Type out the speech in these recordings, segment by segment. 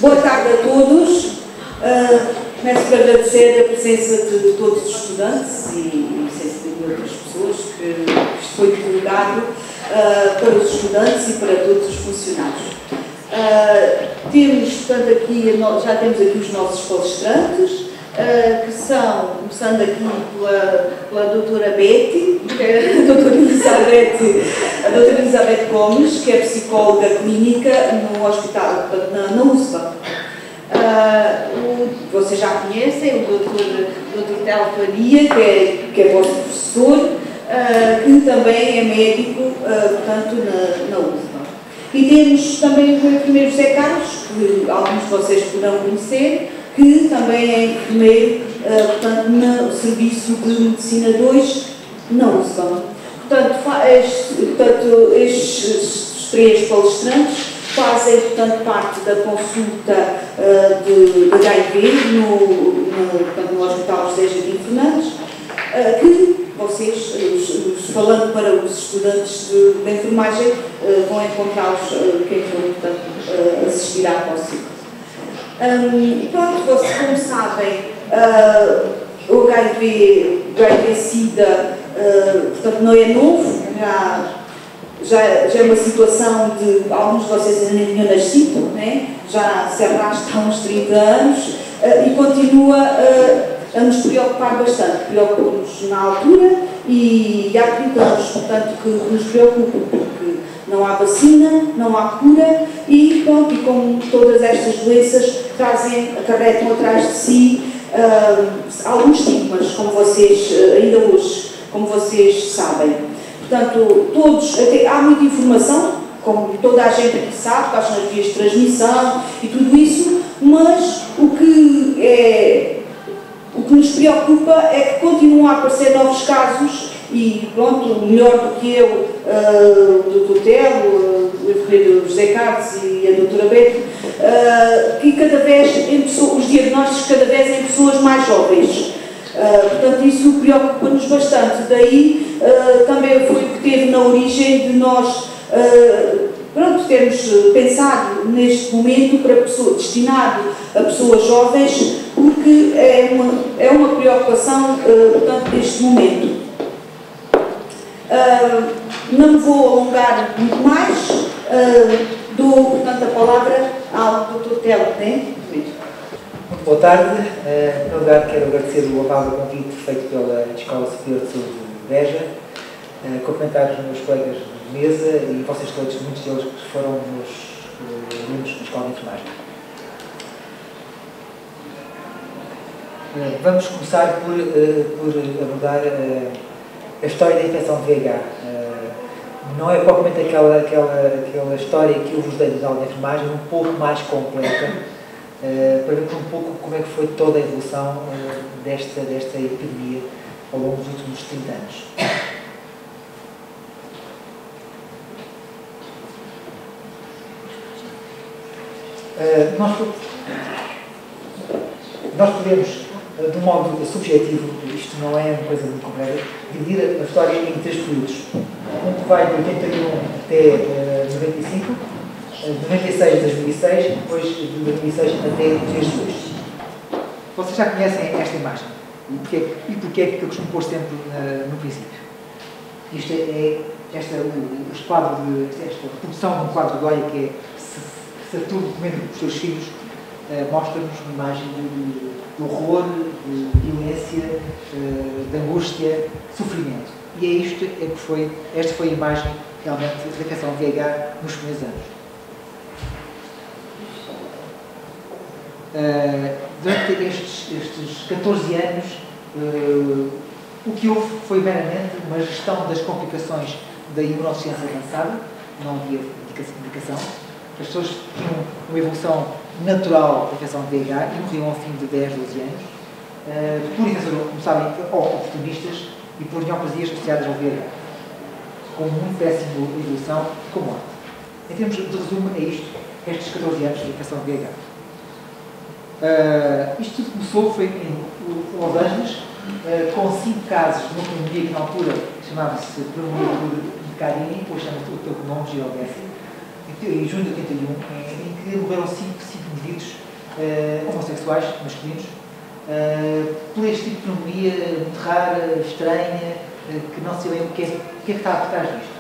Boa tarde a todos. Começo por agradecer a presença de todos os estudantes e de outras pessoas que isto foi divulgado para os estudantes e para todos os funcionários. Temos, portanto, aqui, já temos aqui os nossos palestrantes, que são, começando aqui pela doutora Betty, que é a doutora Elizabeth Gomes, que é psicóloga clínica no hospital, na USPA. Vocês já conhecem o Dr. Telmo Faria, que é vosso professor, que também é médico, portanto, na USPA. E temos também o enfermeiro José Carlos, que alguns de vocês poderão conhecer, que também é enfermeiro, portanto, no Serviço de Medicina 2, na USPA. Portanto, estes três palestrantes fazem, portanto, parte da consulta de HIV no Hospital José Jardim Fernandes, que vocês, falando para os estudantes de enfermagem, vão encontrá-los, quem for, portanto, assistir à consulta. Pronto, vocês, como sabem, o HIV-Sida, portanto, não é novo, já é uma situação de alguns de vocês ainda nem tinham nascido, né? Já se arrasta há uns 30 anos e continua a nos preocupar bastante. Preocupa-nos na altura e há 30 anos, portanto, que nos preocupa, porque não há vacina, não há cura e, pronto, e como todas estas doenças acarretam atrás de si alguns estigmas, como vocês, ainda hoje, como vocês sabem. Portanto, há muita informação, como toda a gente aqui sabe, quais são as vias de transmissão e tudo isso, mas o que nos preocupa é que continuam a aparecer novos casos e, pronto, melhor do que eu, o Dr. Telmo, o enfermeiro José Carlos e a doutora Betty, que cada vez, os diagnósticos cada vez em pessoas mais jovens. Portanto, isso preocupa-nos bastante. Daí também foi o que teve na origem de nós termos pensado neste momento destinado a pessoas jovens, porque é uma preocupação, portanto, neste momento. Não me vou alongar muito mais, dou, portanto, a palavra ao Dr. Telmo, né? Muito boa tarde. Em primeiro lugar, quero agradecer o amável convite feito pela Escola Superior de Saúde de Beja, cumprimentar os meus colegas de mesa e vocês todos, muitos deles que foram meus alunos na Escola de Enfermagem. Vamos começar por abordar a história da infecção de VIH. Não é propriamente aquela história que eu vos dei nas aulas de enfermagem, um pouco mais completa, para ver um pouco como é que foi toda a evolução desta epidemia ao longo dos últimos 30 anos. Nós podemos, de um modo subjetivo, isto não é uma coisa muito complexa, dividir a história em três períodos. Um que vai de 81 até 95, de 96 a 2006, depois de 2006 até os dias de hoje. Vocês já conhecem esta imagem. E porquê é que eu costumo pôr sempre no princípio? Isto é esta reprodução de um quadro de olho que é Saturno comendo os seus filhos, mostra-nos uma imagem de horror, de violência, de angústia, sofrimento. E é isto esta foi a imagem realmente da infecção VIH nos primeiros anos. Durante estes 14 anos, o que houve foi meramente uma gestão das complicações da imunodeficiência avançada, não havia medicação. As pessoas tinham uma evolução natural da infecção de VIH e morriam ao fim de 10, 12 anos, por infecções, como sabem, oportunistas e por neoplasias associadas ao VIH, com muito péssima evolução e com morte. Em termos de resumo, é isto, estes 14 anos de infecção de VIH. Isto tudo começou, foi em Los Angeles, com 5 casos de uma pneumonia que na altura chamava-se pneumonia de Carini, depois chama-se pelo nome Giordessi, em junho de 81, em que morreram 5 indivíduos homossexuais masculinos, por este tipo de pneumonia muito rara, estranha, que não se lembra o que é que está por trás disto.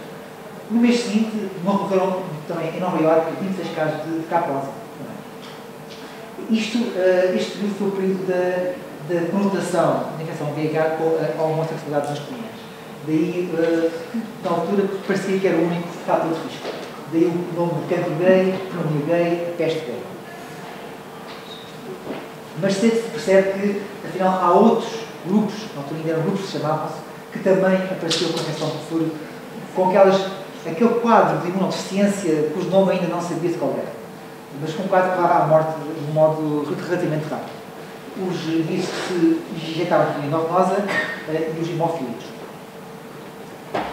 No mês seguinte, morreram também em Nova Iorque 26 casos de K-pose. Este período foi o período da conotação da infecção VIH com a homossexualidade masculina. Daí, na altura, parecia que era o único fator de risco. Daí o nome de cancro gay, pneumonia gay, peste gay. Mas cedo se percebe que, afinal, há outros grupos, na altura ainda eram grupos que se chamavam-se, que também apareceu com a infecção por fúrio, com aquele quadro de imunodeficiência cujo nome ainda não sabia-se qual era, mas com um quadro que levava à morte de um modo relativamente rápido. Os vírus que se injetavam por endovenosa e os hemofílicos.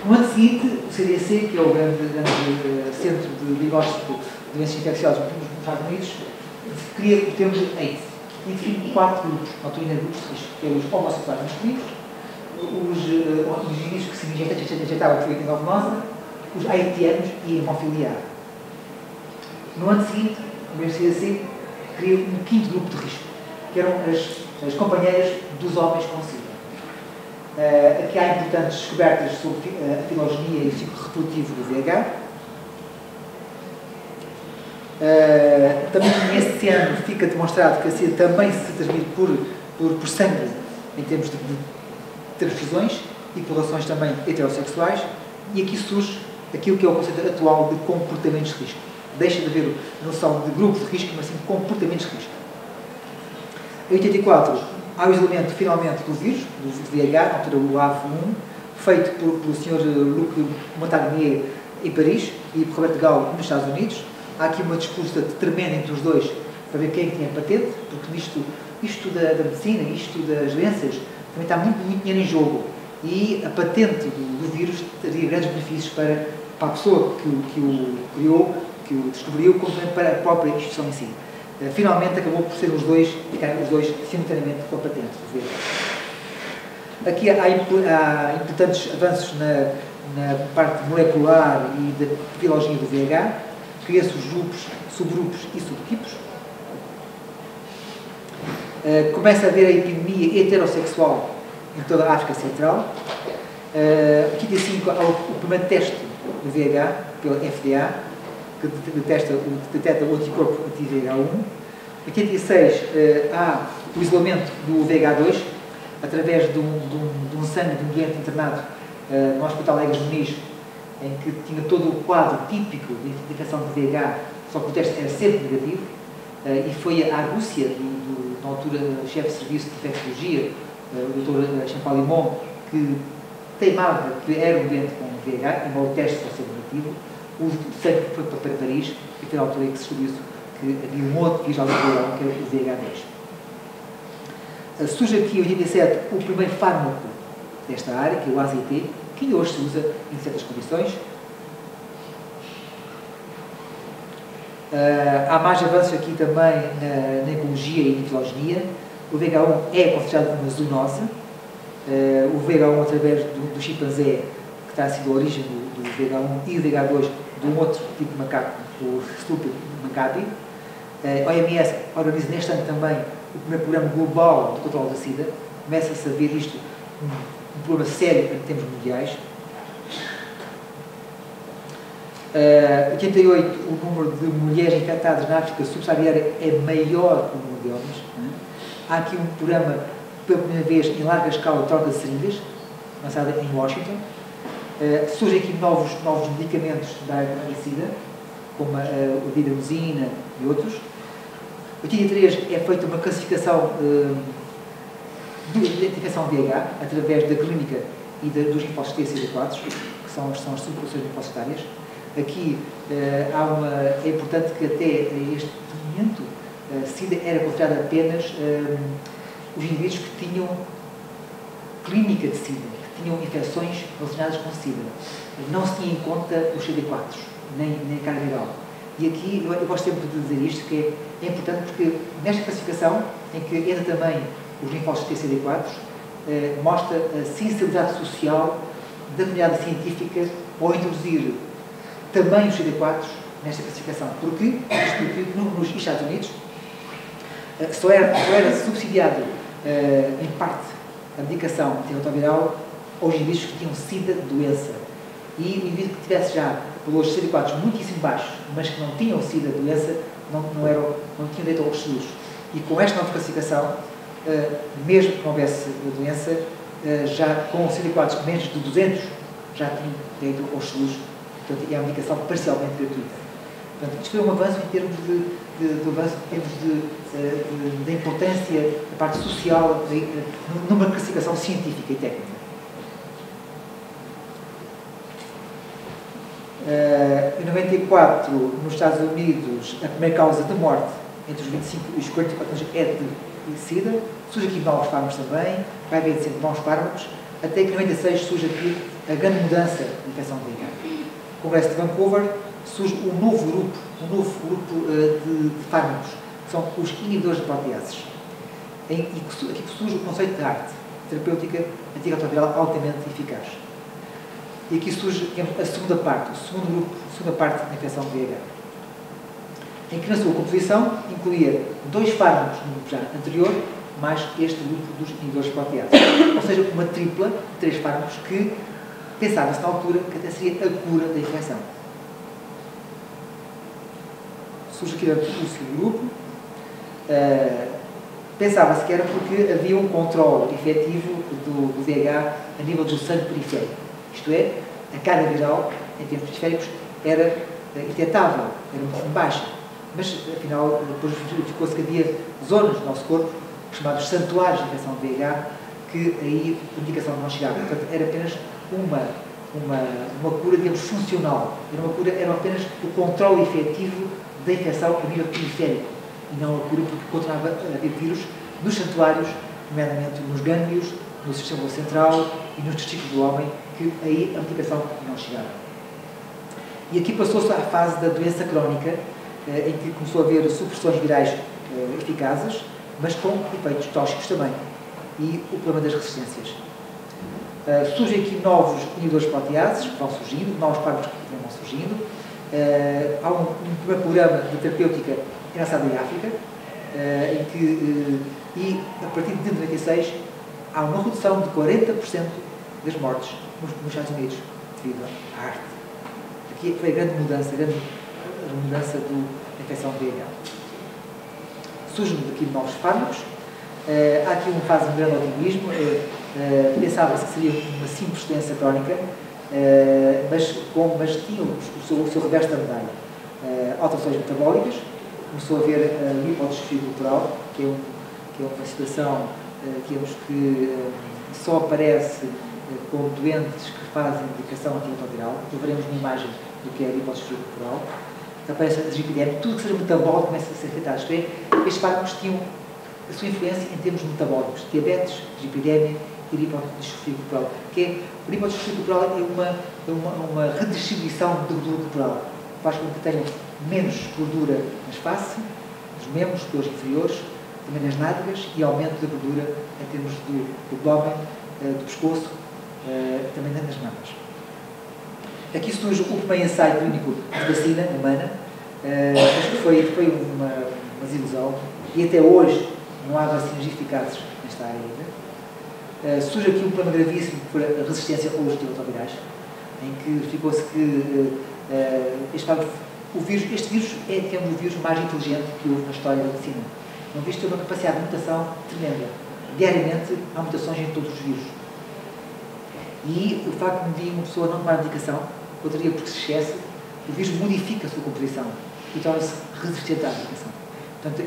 No ano seguinte, o CDC, que é o grande centro de diagnóstico de doenças infecciosas nos Estados Unidos, cria o termo de AIDS e define 4 grupos, na altura ainda grupos de risco, que é os homossexuais masculinos, os indivíduos que se injetavam por endovenosa, os haitianos e a hemofilia. No ano seguinte, o mesmo CDC cria um 5º grupo de risco, que eram as companheiras dos homens com SIDA. Aqui há importantes descobertas sobre a filogenia e o ciclo reprodutivo do VIH. Também neste ano fica demonstrado que a SIDA também se transmite por sangue, em termos de transfusões e por relações também heterossexuais, e aqui surge aquilo que é o conceito atual de comportamentos de risco. Deixa de haver a noção de grupo de risco, mas sim de comportamentos de risco. Em 84, há o isolamento, finalmente, do vírus, do VIH, na altura o AV1, feito pelo Sr. Luc Montagnier em Paris e por Robert Gall nos Estados Unidos. Há aqui uma disputa tremenda entre os dois para ver quem tinha a patente, porque isto da medicina, isto das doenças, também está muito dinheiro em jogo. E a patente do vírus teria grandes benefícios para a pessoa que o criou, que o descobriu, como também para a própria instituição em si. Finalmente acabou por ser ficarem os dois simultaneamente com a patente do VIH. Aqui há importantes avanços na parte molecular e da biologia do VIH, cria-se os grupos, subgrupos e subtipos. Começa a haver a epidemia heterossexual em toda a África Central. Em 85 há o primeiro teste do VIH pela FDA, que detecta o anticorpo anti-VIH1. Em 86 há o isolamento do VIH2 através de um sangue de um doente internado no Hospital Egas Muniz, em que tinha todo o quadro típico de infecção de VIH, só que o teste era sempre negativo. E foi a Rússia, na altura chefe de serviço de infectologia, o Dr. Champalimont, que teimava que era um doente com VIH, embora o teste fosse negativo. O sangue foi para Paris e foi a altura em que se descobriu que havia um outro vírus alveolar, que era o VIH10. Surge aqui em 87 o primeiro fármaco desta área, que é o AZT, que hoje se usa em certas condições. Há mais avanços aqui também na ecologia e na filogenia. O VIH1 é considerado uma zoonose. O VIH1 através do chimpanzé, que terá sido a origem do VIH1, e o VIH2 de um outro tipo de macaco, o Stupid Macaque. A OMS organiza neste ano também o primeiro programa global de controle da SIDA. Começa-se a ver isto um problema sério em termos mundiais. 88, o número de mulheres infectadas na África subsaariana é maior que o número de homens. Há aqui um programa, pela primeira vez, em larga escala, de troca de seringas, lançado em Washington. Surgem aqui novos medicamentos da área da SIDA, como a diderosina e outros. Em 83 é feita uma classificação de identificação VIH através da clínica e dos linfócitos CD4, que são as subpopulações linfocitárias. Aqui é importante que até este momento a SIDA era considerada apenas os indivíduos que tinham clínica de SIDA, que tinham infecções relacionadas com SIDA. Não se tinha em conta os CD4, nem a carga viral. E aqui eu gosto sempre de dizer isto, que é importante porque nesta classificação, em que entra também os linfócitos TCD4, mostra a sensibilidade social da comunidade científica ao introduzir também os CD4 nesta classificação. Porque nos Estados Unidos só era subsidiado, em parte, a medicação antirretroviral aos indivíduos que tinham SIDA doença. E o indivíduo que tivesse já valores CD4 muitíssimo baixos, mas que não tinham SIDA doença, não tinham direito aos seguros. E com esta nova classificação, mesmo que não houvesse doença, já com CD4 menos de 200, já tinham direito aos seguros. Portanto, é a medicação parcialmente gratuita. Portanto, isto foi um avanço em termos da importância da parte social numa classificação científica e técnica. Em 94, nos Estados Unidos, a primeira causa de morte entre os 25 e os 44 anos é de SIDA. Surge aqui novos fármacos também, vai haver sempre novos fármacos, até que em 96 surge aqui a grande mudança de infecção de VIH. No Congresso de Vancouver surge um novo grupo de fármacos, que são os inibidores de proteases. Aqui surge o conceito de ART, terapêutica antirretroviral altamente eficaz. E aqui surge a segunda parte, a segunda parte da infecção de VIH, em que na sua composição incluía 2 fármacos no grupo já anterior, mais este grupo dos inibidores de proteases. Ou seja, uma tripla de 3 fármacos que pensava-se na altura que até seria a cura da infecção. Surge aqui o segundo grupo. Pensava-se que era porque havia um controle efetivo do VIH a nível do sangue periférico. Isto é, a carga viral, em termos periféricos, era detectável, era muito baixa. Mas, afinal, depois verificou-se que havia zonas do nosso corpo, chamados santuários de infecção de VIH, que aí a medicação não chegava. Portanto, era apenas uma cura, digamos, funcional. Era apenas o controle efetivo da infecção a nível periférico. E não a cura porque continuava a haver vírus nos santuários, nomeadamente nos gânglios, no sistema central e nos testículos do homem, que aí a medicação não chegava. E aqui passou-se à fase da doença crónica, em que começou a haver supressões virais eficazes, mas com efeitos tóxicos também. E o problema das resistências. Surgem aqui novos inibidores de proteases, que vão surgindo, novos fármacos que também vão surgindo. Há um primeiro programa de terapêutica lançado em África, em que, e a partir de 96, há uma redução de 40% das mortes nos Estados Unidos, devido à arte. Aqui foi a grande mudança da infecção de VIH. Surgem aqui novos fármacos. Há aqui uma fase de grande otimismo. Pensava-se que seria uma simples doença crónica, mas tinha o seu reverso da medalha. Alterações metabólicas, começou a haver lipodestrofia corporal, que é uma situação que só aparece com doentes que fazem medicação antirretroviral. Veremos uma imagem do que é a lipodestrofia corporal. Aparece a dislipidemia, tudo que seja metabólico começa a ser afetado. Isto é, estes fármacos tinham a sua influência em termos metabólicos, diabetes, dislipidemia e lipodestrofia corporal. A lipodestrofia corporal é uma redistribuição de gordura corporal, faz com que tenham menos gordura nas faces, nos membros, pelos inferiores, também nas nádegas, e aumento da gordura em termos do abdômen, do pescoço, também nas mamas. Aqui surge o primeiro ensaio clínico de vacina humana, mas que foi uma desilusão, e até hoje não há vacinas eficazes nesta área ainda. Surge aqui um problema gravíssimo, que foi a resistência aos antirretrovirais, em que verificou-se que este vírus é o vírus mais inteligente que houve na história da medicina. Um vírus tem uma capacidade de mutação tremenda. Diariamente há mutações em todos os vírus. E o facto de um dia uma pessoa não tomar medicação, outro dia porque se esquece, o vírus modifica a sua composição e torna-se resistente à medicação. Portanto,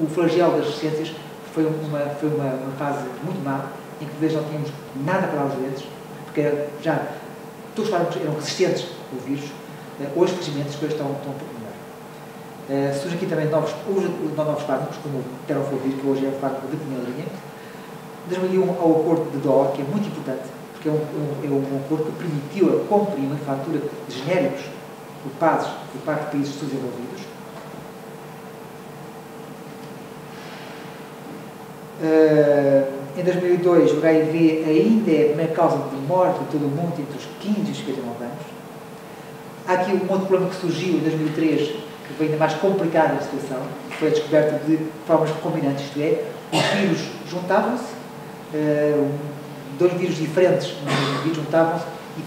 o flagelo das resistências foi uma fase muito má, em que de vez não tínhamos nada para os doentes, porque já todos os fármacos eram resistentes ao vírus. Hoje, felizmente, as coisas estão um pouco melhor. Surgem aqui também novos fármacos, como o tenofovir, que hoje é o fármaco de primeira linha. De 2001 ao acordo de Doha, que é muito importante, porque é um acordo que permitiu a compra e manufatura de genéricos por parte de países subdesenvolvidos. Em 2002, o HIV ainda é a primeira causa de morte de todo o mundo entre os 15 e os 59 anos. Há aqui um outro problema que surgiu em 2003, que foi ainda mais complicada a situação, foi a descoberta de formas recombinantes, isto é, os vírus juntavam-se, dois vírus diferentes no vírus juntavam-se e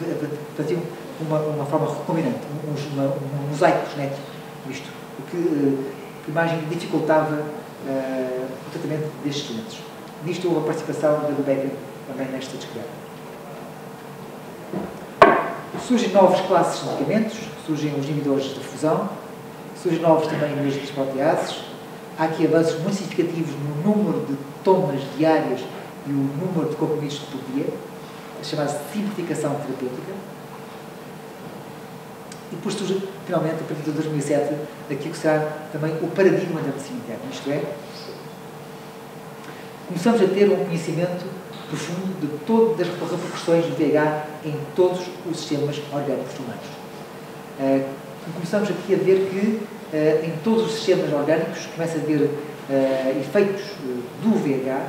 faziam uma forma recombinante, um mosaico genético, isto, o que a imagem dificultava o tratamento destes doentes. Nisto houve a participação da Rebecca também nesta descoberta. Surgem novas classes de medicamentos, surgem os inibidores de fusão, surgem novos também inibidores de proteases. Há aqui avanços muito significativos no número de tomas diárias e o número de comprimidos por dia, chamada simplificação terapêutica. E depois surge, finalmente, a partir de 2007, aquilo que será também o paradigma da medicina interna, isto é, começamos a ter um conhecimento profundo de todas as repercussões do VIH em todos os sistemas orgânicos humanos. Começamos aqui a ver que em todos os sistemas orgânicos começa a haver efeitos do VIH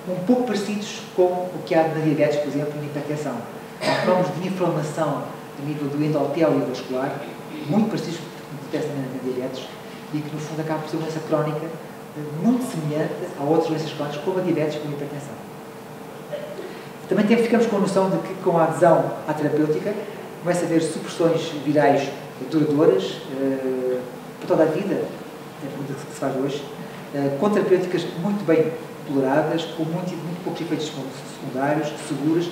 um pouco parecidos com o que há na diabetes, por exemplo, e na hipertensão. Há fenómenos de inflamação a nível do endotélio vascular, muito parecidos com o que acontece na diabetes, e que, no fundo, acaba por ser uma doença crónica muito semelhante a outras doenças crónicas, como a diabetes e como a hipertensão. Também ficamos com a noção de que, com a adesão à terapêutica, começa a haver supressões virais duradouras para toda a vida, é a pergunta que se faz hoje, com terapêuticas muito bem toleradas, com muito poucos efeitos secundários, seguras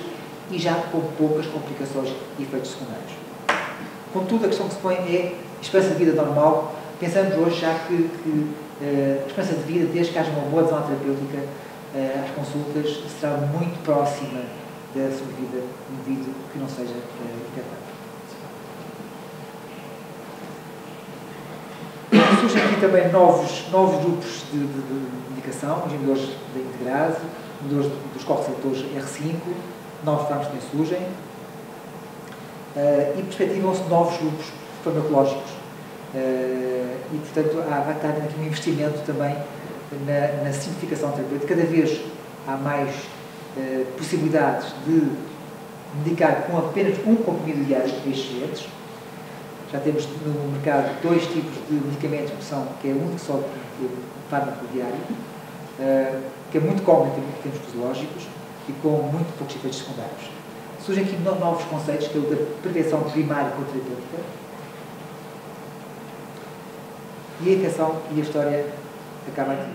e já com poucas complicações e efeitos secundários. Contudo, a questão que se põe é a esperança de vida normal. Pensamos hoje já que a esperança de vida, desde que haja uma boa adesão à terapêutica, às consultas, será muito próxima da sobrevida de um indivíduo que não seja internado. Surgem aqui também novos grupos de medicação, os inibidores da integrase, inibidores dos correceptores R5, novos fármacos também surgem, e perspectivam-se novos grupos farmacológicos. E, portanto, vai estar aqui um investimento também na simplificação terapêutica. Cada vez há mais possibilidades de medicar com apenas um comprimido diário a estes doentes. Já temos no mercado dois tipos de medicamentos, que é um só fármaco diário, que é muito comum em termos fisiológicos e com muito poucos efeitos secundários. Surgem aqui novos conceitos, que é o da prevenção primária com terapêutica, e a infecção e a história acaba aqui.